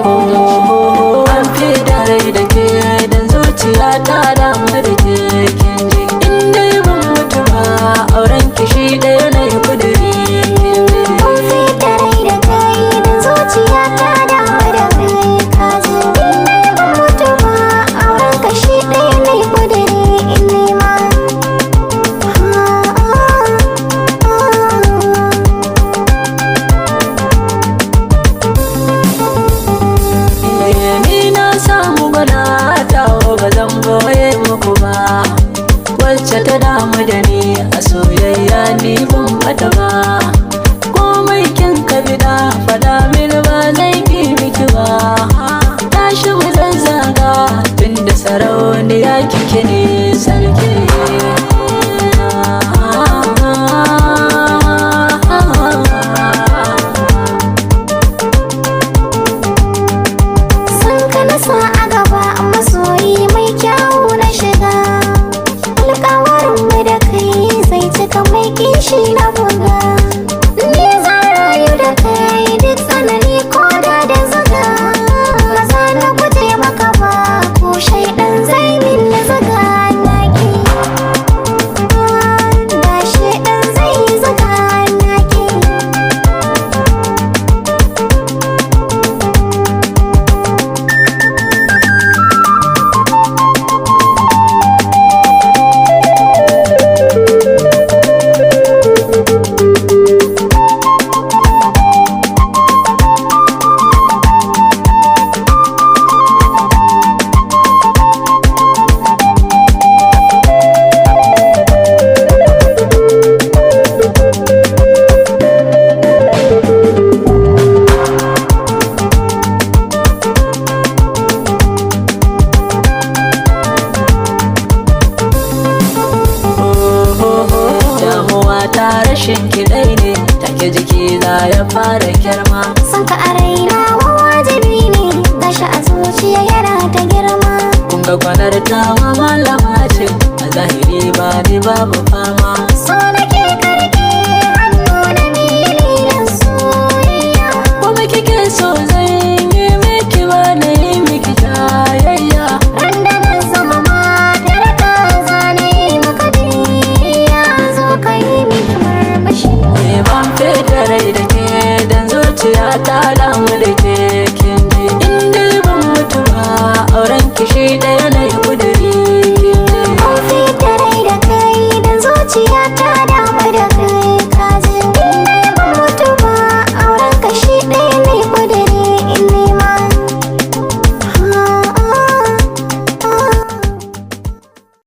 An fiddarai da ke dan zuciya ta damu da ke kin ji. In dai ban mutu ba auren ki shi ɗaya na yi kudiri. An fiddarai da kai dan zuciya ta damu da kai ka ji. In dai ban mutu ba auren ka shi ɗaya na yi kudiri in nema. Ni na samu bana tawo ba zan boye muku ba, wacce ta damu da ni a soyayya ni ban bata ba. Komai kin ka bida fada mini ba zan yi miki ba. Tashi mu zazzaga tunda sarauniya kike ne sarki. Sa a gaba masoyi mai kyawu na shiga, alƙawarinmu da kai zai cika mai kishi na buga. Ni zan rayu da kai duk tsanani ko da zuga, ba za na guje maka ba ko shaidan zai min na zuga naki. Da shaidan zai zuga naki. Ta rashin kiɗai ne take jiki za ya fara girma. Son ka a raina wajibi ne, gashi a zuciya yana ta girma. Kun ga kwanar tawa malama ce, a zahiri ba ni babu fama.